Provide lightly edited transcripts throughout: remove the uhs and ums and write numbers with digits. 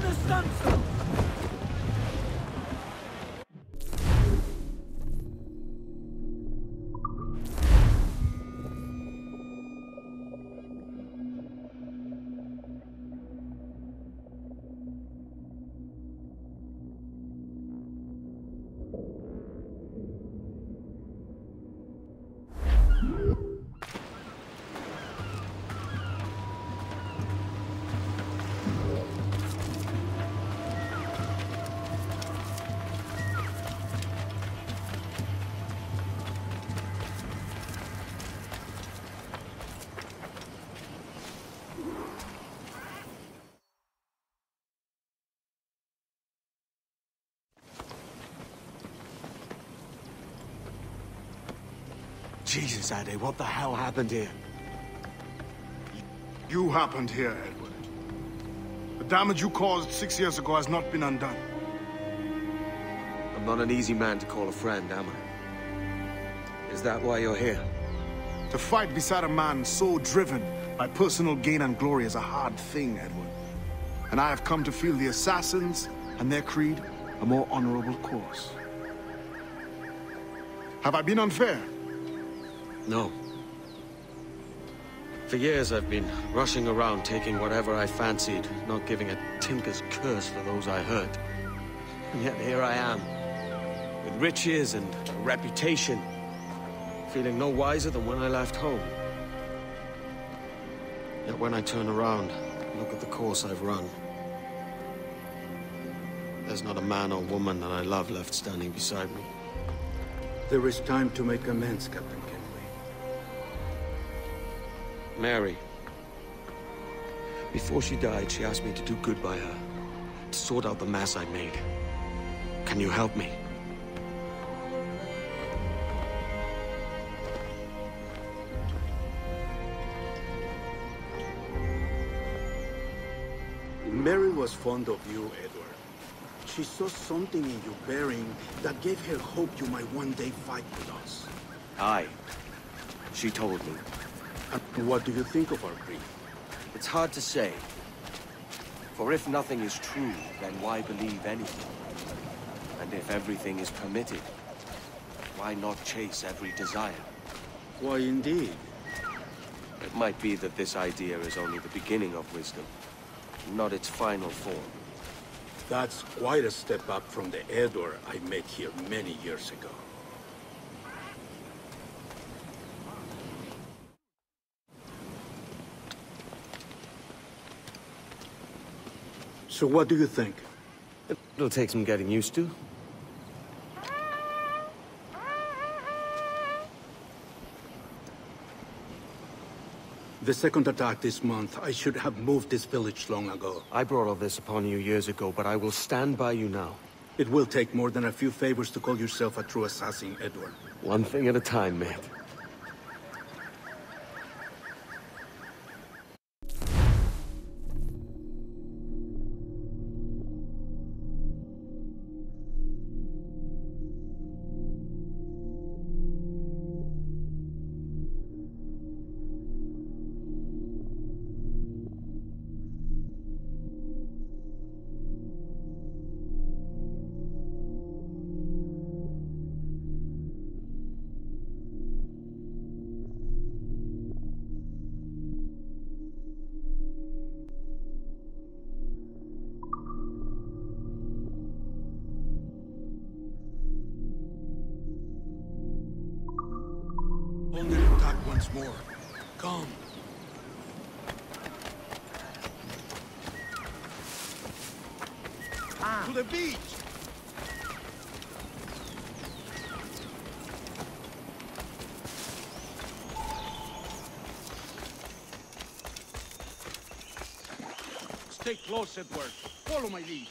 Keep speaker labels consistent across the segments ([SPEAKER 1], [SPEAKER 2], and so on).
[SPEAKER 1] understand, sir?
[SPEAKER 2] Jesus, Ade, what the hell happened here?
[SPEAKER 3] You happened here, Edward. The damage you caused 6 years ago has not been undone.
[SPEAKER 2] I'm not an easy man to call a friend, am I? Is that why you're here?
[SPEAKER 3] To fight beside a man so driven by personal gain and glory is a hard thing, Edward. And I have come to feel the assassins and their creed a more honorable course. Have I been unfair?
[SPEAKER 2] No. For years I've been rushing around taking whatever I fancied, not giving a tinker's curse for those I hurt. And yet here I am, with riches and a reputation, feeling no wiser than when I left home. Yet when I turn around, look at the course I've run. There's not a man or woman that I love left standing beside me.
[SPEAKER 4] There is time to make amends, Captain Kenway.
[SPEAKER 2] Mary. Before she died, she asked me to do good by her, to sort out the mess I made. Can you help me?
[SPEAKER 4] Mary was fond of you, Edward. She saw something in your bearing that gave her hope you might one day fight with us.
[SPEAKER 2] Aye. She told me.
[SPEAKER 4] And what do you think of our creed?
[SPEAKER 2] It's hard to say. For if nothing is true, then why believe anything? And if everything is permitted, why not chase every desire?
[SPEAKER 4] Why, indeed.
[SPEAKER 2] It might be that this idea is only the beginning of wisdom, not its final form.
[SPEAKER 4] That's quite a step up from the Edward I met here many years ago. So what do you think?
[SPEAKER 2] It'll take some getting used to.
[SPEAKER 4] The second attack this month, I should have moved this village long ago.
[SPEAKER 2] I brought all this upon you years ago, but I will stand by you now.
[SPEAKER 4] It will take more than a few favors to call yourself a true assassin, Edward.
[SPEAKER 2] One thing at a time, mate.
[SPEAKER 4] Only attack once more. Come. To the beach! Stay close, Edward. Follow my lead.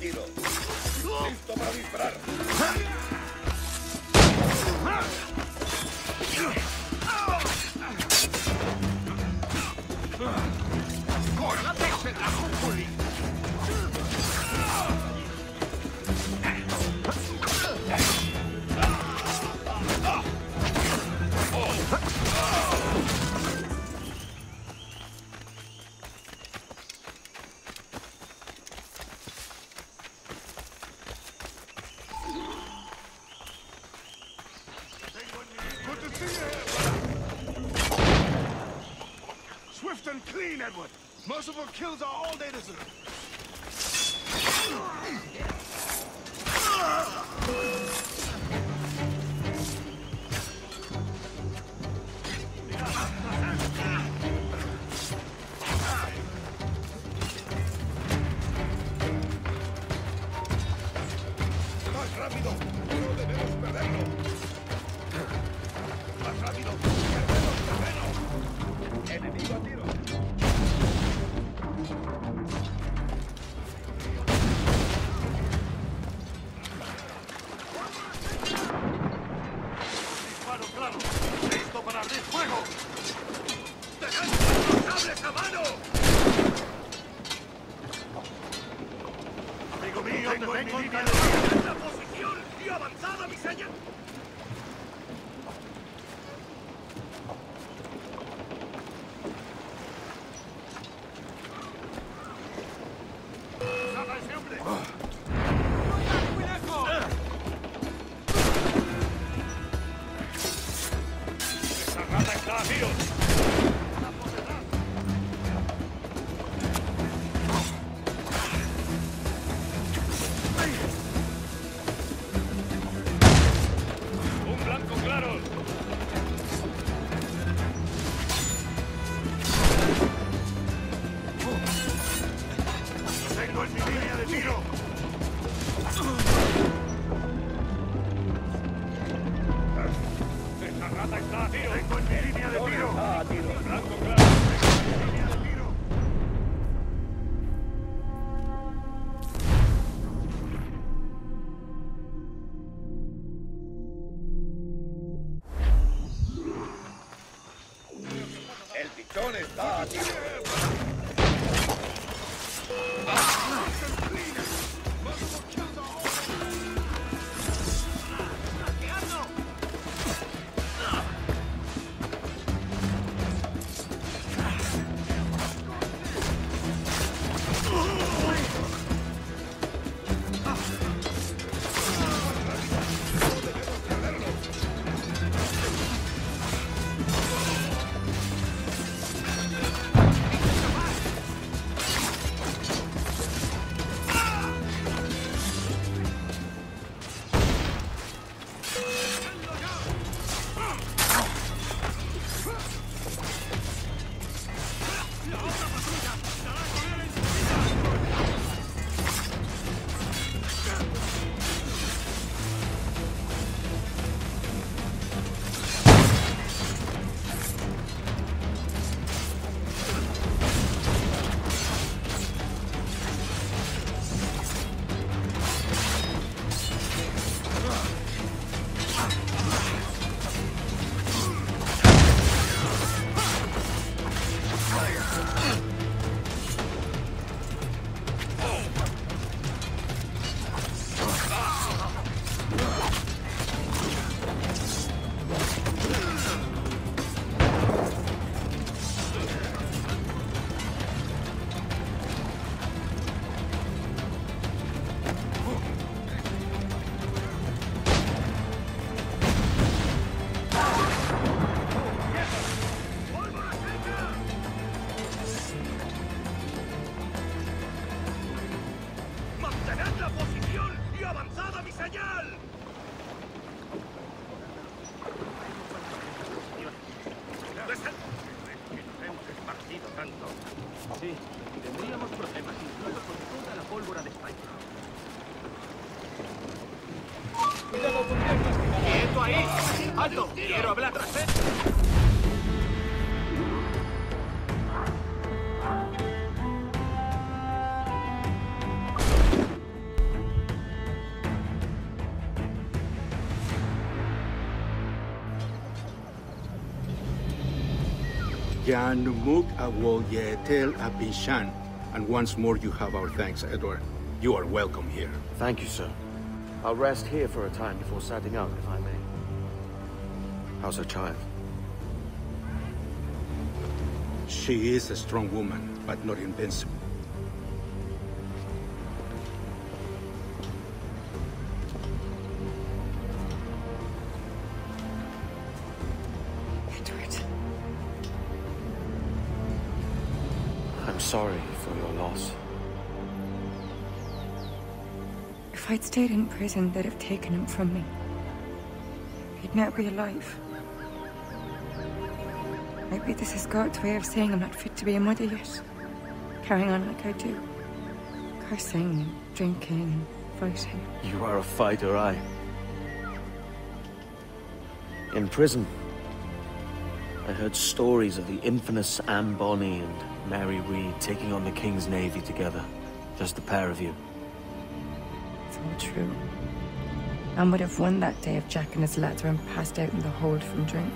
[SPEAKER 1] tiro. Listo para disparar.
[SPEAKER 3] Swift and clean, Edward. Merciful kills are all they deserve.
[SPEAKER 1] ¡Más rápido! ¡No debemos perderlo! ¡Más rápido! ¡Perdemos terreno! ¡Enemigo a tiro! ¡Disparo claro! ¡Listo para abrir fuego! ¡Dejad los sables a mano! Amigo mío, tengo en mi línea de la posición y avanzada mi señal. ¡Saca a ese hombre! ¡Muy lejos! ¡Esa rata está a tiros! ¡Un blanco claro! ¡Tengo en mi línea de tiro! ¡Esta rata está a tiro! ¡Tengo en mi línea de tiro! ¡Está a tiro! ¡Blanco claro! ¡Tengo en mi línea de tiro! ¡El pichón está a tiro! ¡Mantened la posición y avanzada mi señal!
[SPEAKER 5] Hemos esparcido tanto. Sí, tendríamos problemas incluso con toda la pólvora de España. ¡Cuidado con piernas! ¡Quieto ahí! ¡Alto! ¡Quiero hablar!
[SPEAKER 4] Jan Muk Awol Yetel Abishan. And once more you have our thanks, Edward. You are welcome here.
[SPEAKER 2] Thank you, sir. I'll rest here for a time before setting out, if I may. How's her child?
[SPEAKER 4] She is a strong woman, but not invincible.
[SPEAKER 6] Edward.
[SPEAKER 2] I'm sorry for your loss.
[SPEAKER 6] If I'd stayed in prison, they'd have taken him from me. He'd not be alive. Maybe this is God's way of saying I'm not fit to be a mother yet. Carrying on like I do. Cursing and drinking and fighting.
[SPEAKER 2] You are a fighter, aye. In prison, I heard stories of the infamous Anne Bonny and Mary Read taking on the King's Navy together. Just the pair of you.
[SPEAKER 6] It's all true. Anne would have won that day if Jack and his lads weren't passed out in the hold from drink.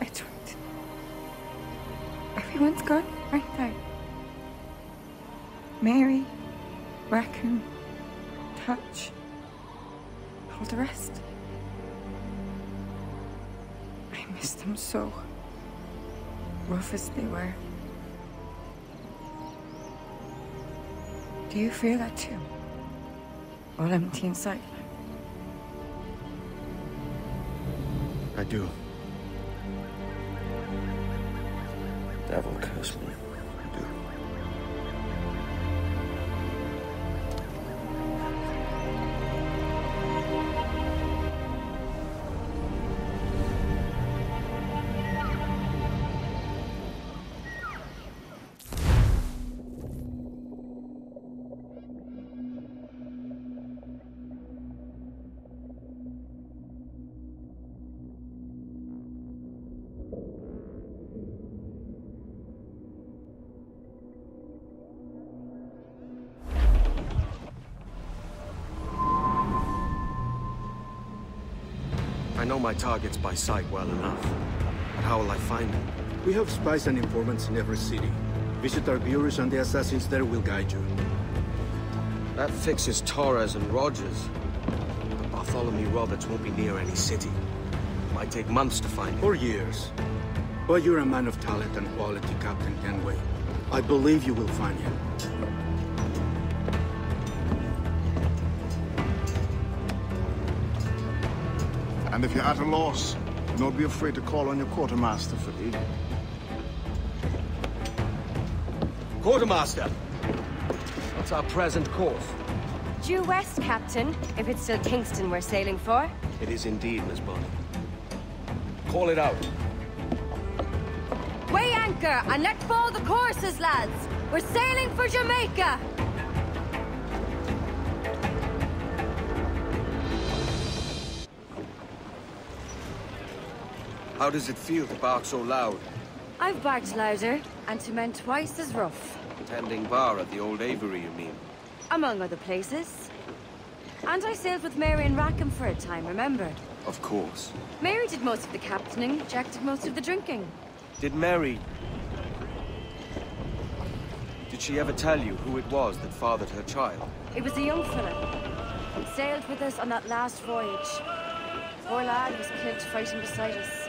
[SPEAKER 6] Edward. Everyone's gone, aren't they? Mary, Raccoon, Touch, all the rest. I miss them so. Rough as they were. Do you feel that too? All empty inside?
[SPEAKER 2] I do. Devil curse me. I do. I know my targets by sight well enough. But how will I find them?
[SPEAKER 4] We have spies and informants in every city. Visit our bureaus and the assassins there will guide you.
[SPEAKER 2] That fixes Torres and Rogers. But Bartholomew Roberts won't be near any city. Might take months to find him.
[SPEAKER 4] Or years. But you're a man of talent and quality, Captain Kenway. I believe you will find him.
[SPEAKER 3] And if you're at a loss, don't be afraid to call on your quartermaster for aid.
[SPEAKER 2] Quartermaster! What's our present course?
[SPEAKER 7] Due west, Captain, if it's still Kingston we're sailing for.
[SPEAKER 2] It is indeed, Miss Bonny. Call it out.
[SPEAKER 7] Weigh anchor and let fall the courses, lads! We're sailing for Jamaica!
[SPEAKER 2] How does it feel to bark so loud?
[SPEAKER 7] I've barked louder, and to men twice as rough.
[SPEAKER 2] Tending bar at the old Aviary, you mean?
[SPEAKER 7] Among other places. And I sailed with Mary and Rackham for a time, remember?
[SPEAKER 2] Of course.
[SPEAKER 7] Mary did most of the captaining, Jack did most of the drinking.
[SPEAKER 2] Did Mary... Did she ever tell you who it was that fathered her child?
[SPEAKER 7] It was a young fella. He sailed with us on that last voyage. Poor lad was killed fighting beside us.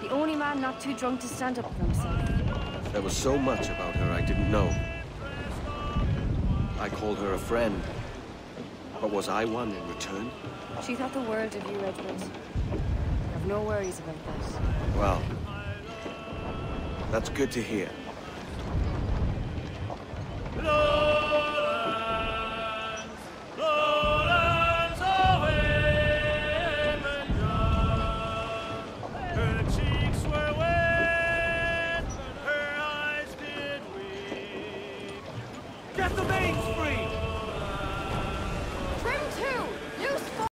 [SPEAKER 7] The only man not too drunk to stand up for himself.
[SPEAKER 2] There was so much about her I didn't know. I called her a friend. But was I one in return?
[SPEAKER 7] She thought the world of you, Edward. I've no worries about that.
[SPEAKER 2] Well, that's good to hear.